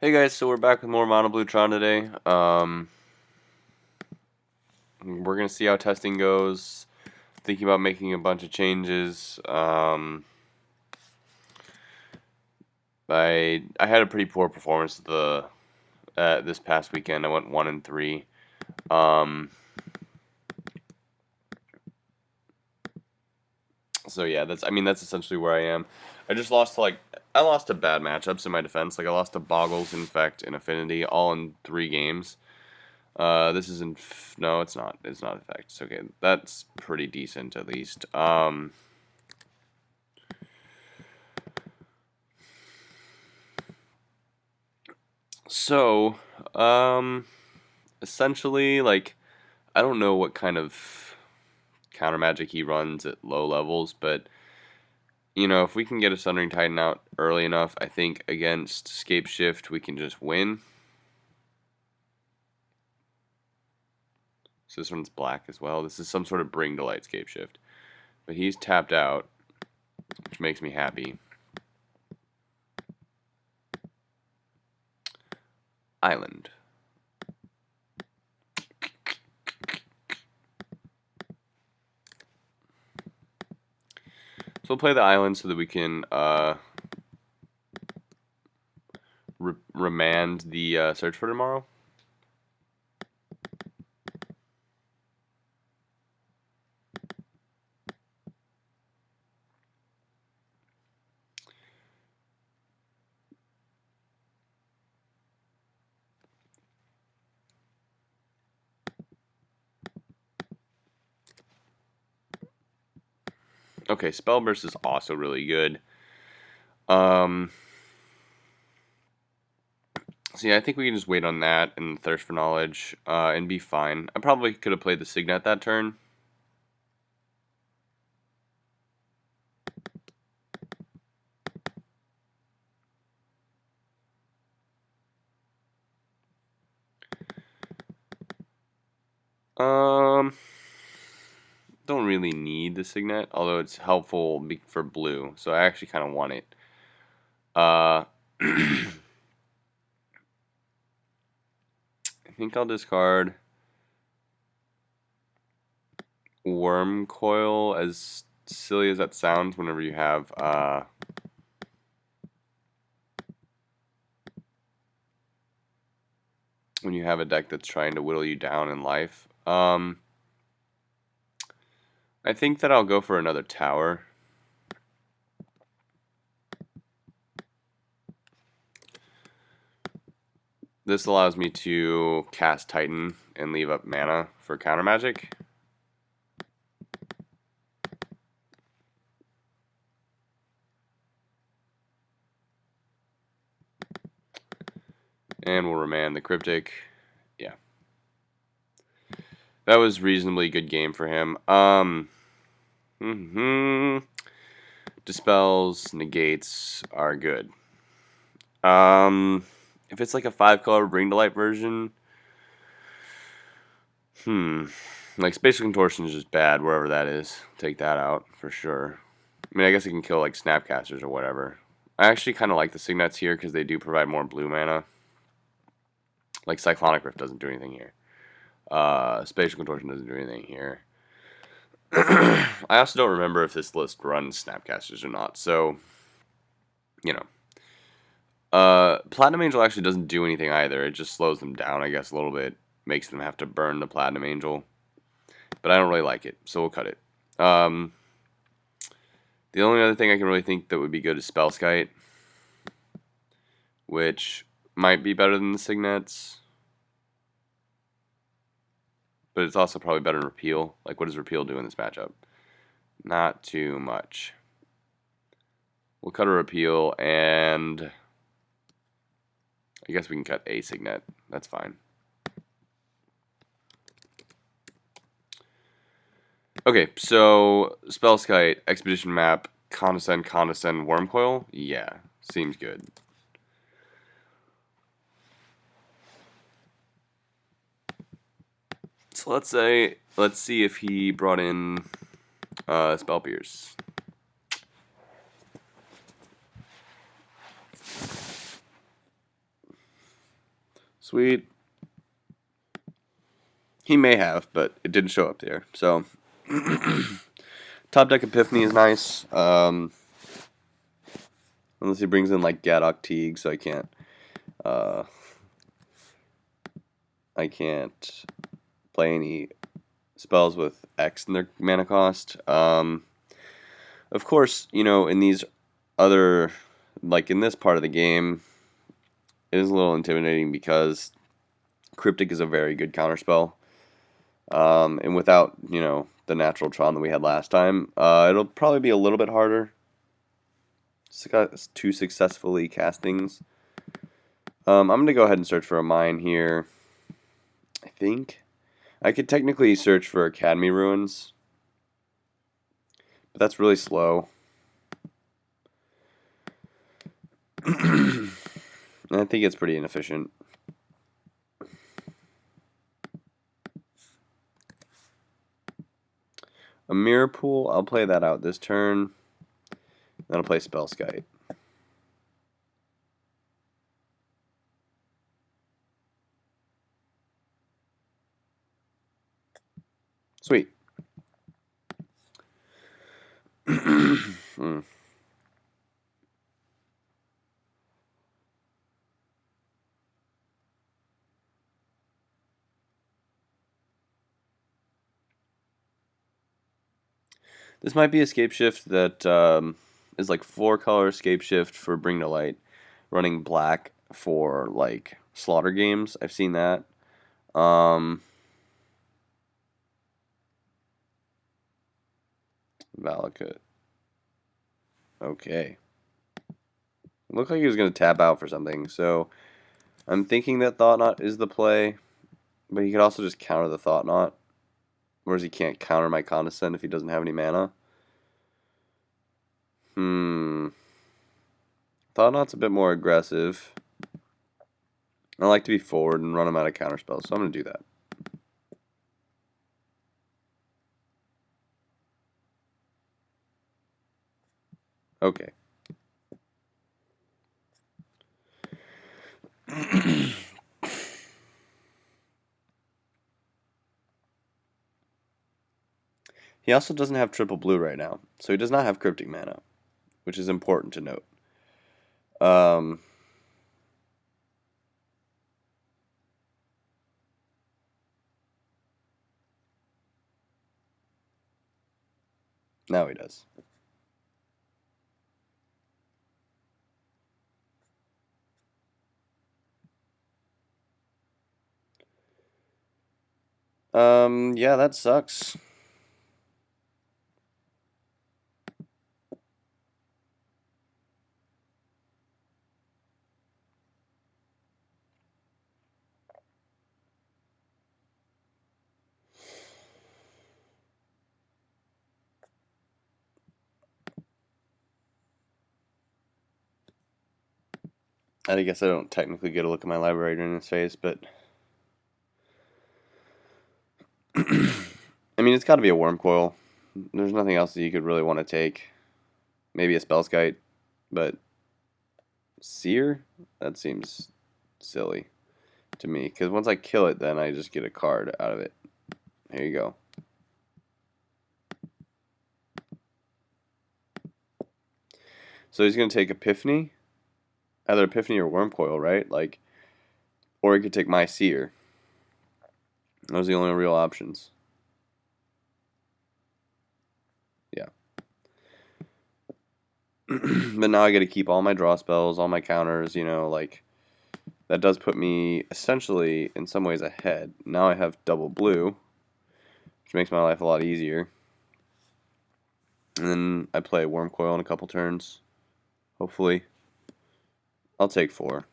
Hey guys, so we're back with more Mono U-Tron today. We're gonna see how testing goes. Thinking about making a bunch of changes. I had a pretty poor performance this past weekend. I went 1-3. So yeah, that's essentially where I am. I just lost to I lost to bad matchups in my defense. Like I lost to Boggles, Infect, and Affinity all in 3 games. This isn't. No, it's not. It's not Infect. It's okay. That's pretty decent at least. So, essentially, like, I don't know what kind of counter magic he runs at low levels, but if we can get a Sundering Titan out early enough, I think against Scapeshift we can just win. So this one's black as well. This is some sort of Bring to Light Scapeshift, but he's tapped out, which makes me happy. Island. So we'll play the island so that we can remand the search for tomorrow. Okay, Spell Burst is also really good. So yeah, I think we can just wait on that and Thirst for Knowledge and be fine. I probably could have played the Signet that turn. Don't really need the Signet, although it's helpful for blue, so I actually kind of want it. I think I'll discard Worm Coil, as silly as that sounds, whenever you have when you have a deck that's trying to whittle you down in life. I think that I'll go for another tower. This allows me to cast Titan and leave up mana for counter magic. And we'll remand the Cryptic. Yeah. That was reasonably good game for him. Dispels, negates are good. If it's like a 5-color Bring to Light version, like Spatial Contortion is just bad wherever that is. Take that out for sure. I mean, I guess it can kill like Snapcasters or whatever. I actually kind of like the Signets here because they do provide more blue mana. Like Cyclonic Rift doesn't do anything here. Spatial Contortion doesn't do anything here. I also don't remember if this list runs Snapcasters or not, so Platinum Angel actually doesn't do anything either. It just slows them down, I guess, a little bit. Makes them have to burn the Platinum Angel. But I don't really like it, so we'll cut it. The only other thing I can really think that would be good is Spellskite, which might be better than the Signets. But it's also probably better than Repeal. Like, what does Repeal do in this matchup? Not too much. We'll cut a Repeal, and I guess we can cut a Signet. That's fine. Okay, so Spellskite, Expedition Map, Condescend, Wormcoil. Yeah, seems good. So let's see if he brought in Spell Pierce. Sweet. He may have, but it didn't show up there. So, top deck Epiphany is nice. Unless he brings in like Gadok Teague, so uh, I can't play any spells with X in their mana cost. Of course, you know, in these other, like in this part of the game, it is a little intimidating because Cryptic is a very good counterspell. And without, you know, the natural Tron that we had last time, it'll probably be a little bit harder to successfully cast things. I'm going to go ahead and search for a mine here. I think I could technically search for Academy Ruins, but that's really slow. And I think it's pretty inefficient. A Mirror Pool, I'll play that out this turn. Then I'll play Spellskite. Sweet. This might be a Scapeshift that is like 4-color Scapeshift for Bring to Light, running black for like Slaughter games. I've seen that. Valakut. Okay. It looked like he was going to tap out for something, so I'm thinking that Thought Knot is the play, but he could also just counter the Thought Knot, whereas he can't counter my Condescend if he doesn't have any mana. Thought Knot's a bit more aggressive. I like to be forward and run him out of counterspells, so I'm going to do that. Okay. He also doesn't have triple blue right now, so he does not have Cryptic mana, which is important to note. Now he does. Yeah, that sucks. I guess I don't technically get a look at my library during this phase, but I mean, it's got to be a Worm Coil. There's nothing else that you could really want to take. Maybe a Spellskite, but Seer? That seems silly to me, because once I kill it, then I just get a card out of it. Here you go. So he's going to take Epiphany, either Epiphany or Worm Coil, right? Like, or he could take my Seer. Those are the only real options. Yeah. But now I got to keep all my draw spells, all my counters, you know, like, that does put me essentially in some ways ahead. Now I have double blue, which makes my life a lot easier. And then I play Worm Coil in a couple turns. Hopefully. I'll take 4.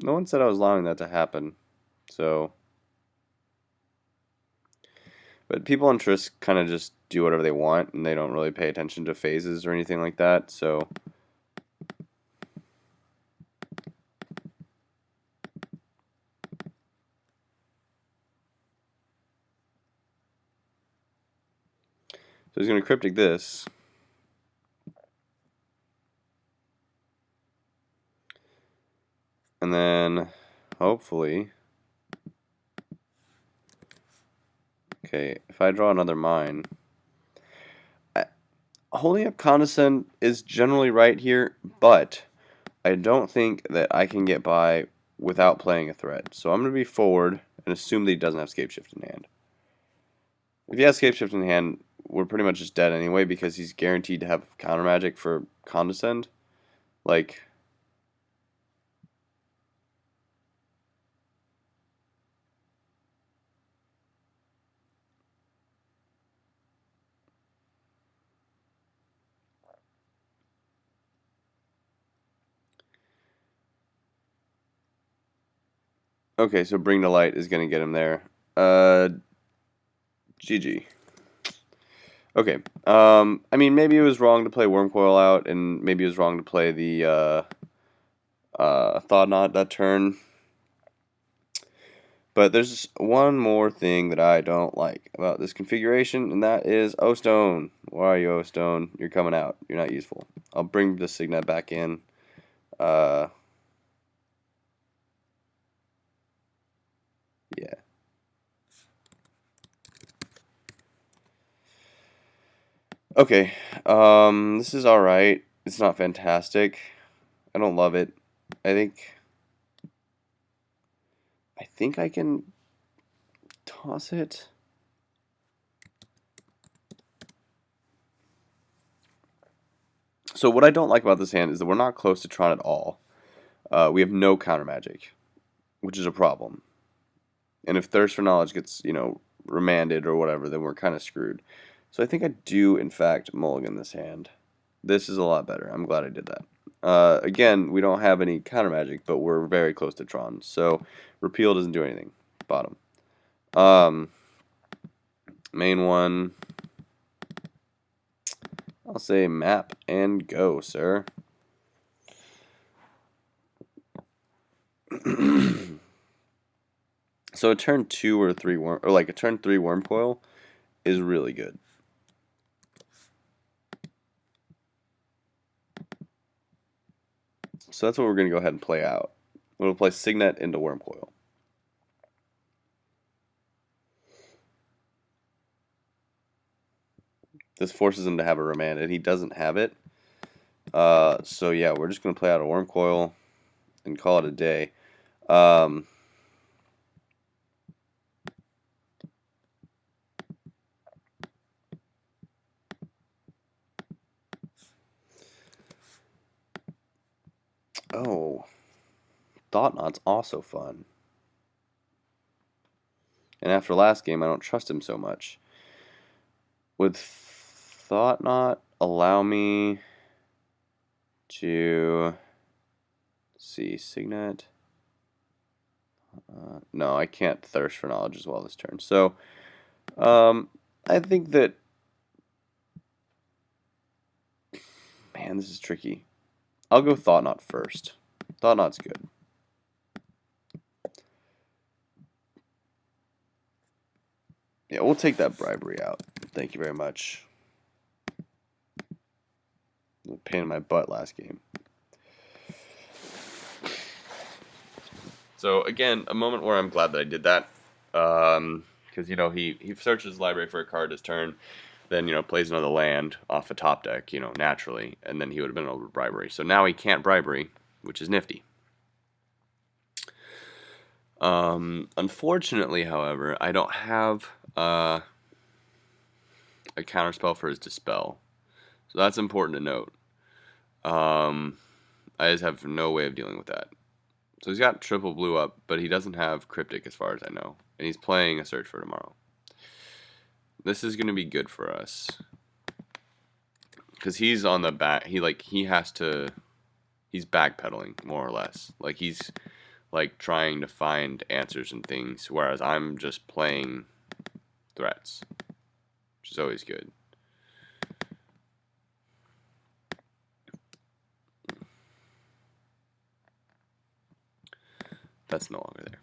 No one said I was allowing that to happen. So, But people in Triss kind of just do whatever they want, and they don't really pay attention to phases or anything like that, so... So he's going to cryptic this. And then, hopefully... Okay, if I draw another mine... Holding up Condescend is generally right here, but I don't think that I can get by without playing a threat. So I'm going to be forward and assume that he doesn't have Scapeshift in hand. If he has Scapeshift in hand, we're pretty much just dead anyway because he's guaranteed to have counter magic for Condescend. Like... Okay, so Bring to Light is going to get him there. GG. Okay. I mean, maybe it was wrong to play Wormcoil out, and maybe it was wrong to play the Thought-Knot that turn. But there's one more thing that I don't like about this configuration, and that is O-Stone. Where are you, O-Stone? You're coming out. You're not useful. I'll bring the Signet back in. Yeah. Okay. This is alright. It's not fantastic. I don't love it. I think I can toss it. So what I don't like about this hand is that we're not close to Tron at all. We have no counter magic, which is a problem. And if Thirst for Knowledge gets, remanded or whatever, then we're kind of screwed. So I think I do, in fact, mulligan this hand. This is a lot better. I'm glad I did that. Again, we don't have any counter magic, but we're very close to Tron. So Repeal doesn't do anything. Bottom. Main one. I'll say map and go, sir. So a turn 2 or 3 worm, or like a turn 3 Wormcoil is really good. So that's what we're going to go ahead and play out. We'll play Signet into Wormcoil. This forces him to have a remand, and he doesn't have it. So yeah, we're just going to play out a Wormcoil and call it a day. Oh, Thought-Knot's also fun. And after last game, I don't trust him so much. Would Thought-Knot allow me to see Signet? No, I can't Thirst for Knowledge as well this turn. So, I think that... Man, this is tricky. I'll go Thought-Knot first. Thought-Knot's good. Yeah, we'll take that bribery out. Thank you very much. A pain in my butt last game. So again, a moment where I'm glad that I did that, because he searches the library for a card his turn, then plays another land off the top deck, naturally, and then he would have been over bribery. So now he can't bribery, which is nifty. Unfortunately, however, I don't have a counterspell for his Dispel, so that's important to note. I just have no way of dealing with that. So he's got triple blue up, but he doesn't have Cryptic as far as I know. And he's playing a Search for Tomorrow. This is going to be good for us. Because he's on the back. He's backpedaling, more or less. Like, he's, trying to find answers and things. Whereas I'm just playing threats, which is always good. That's no longer there.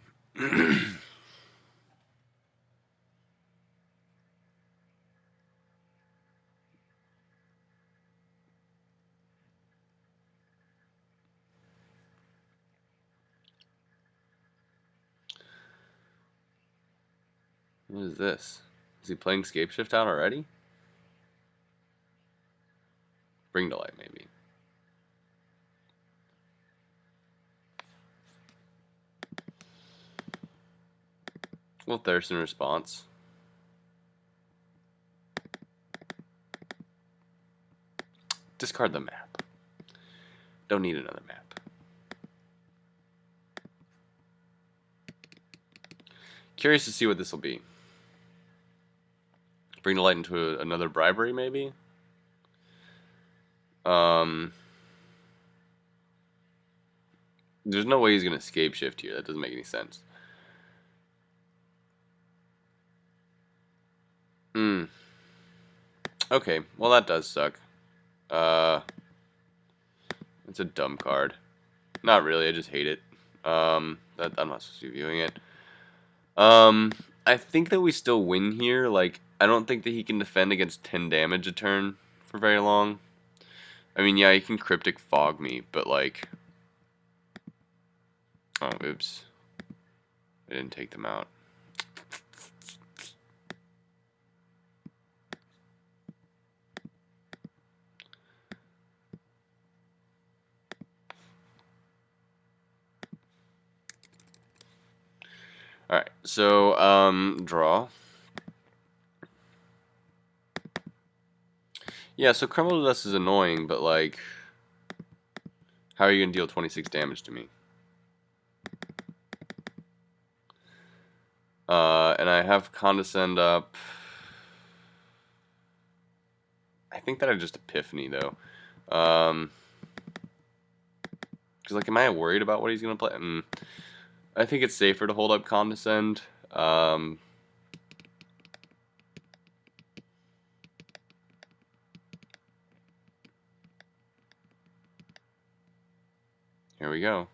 What is this? Is he playing Scapeshift out already? Bring to light, maybe. Well, thirst in response. Discard the map. Don't need another map. Curious to see what this will be. Bring to light into another bribery, maybe? There's no way he's going to Scapeshift here. That doesn't make any sense. Okay, well that does suck. It's a dumb card. Not really, I just hate it. I'm not supposed to be viewing it. I think that we still win here. Like, I don't think that he can defend against 10 damage a turn for very long. I mean, yeah, he can Cryptic Fog me, but like... Oh, oops. I didn't take them out. Alright, so, draw. Yeah, so Crumble to Dust is annoying, but like... How are you going to deal 26 damage to me? And I have Condescend up. I think that I just Epiphany, though. Because, like, am I worried about what he's going to play? I think it's safer to hold up Condescend. Here we go.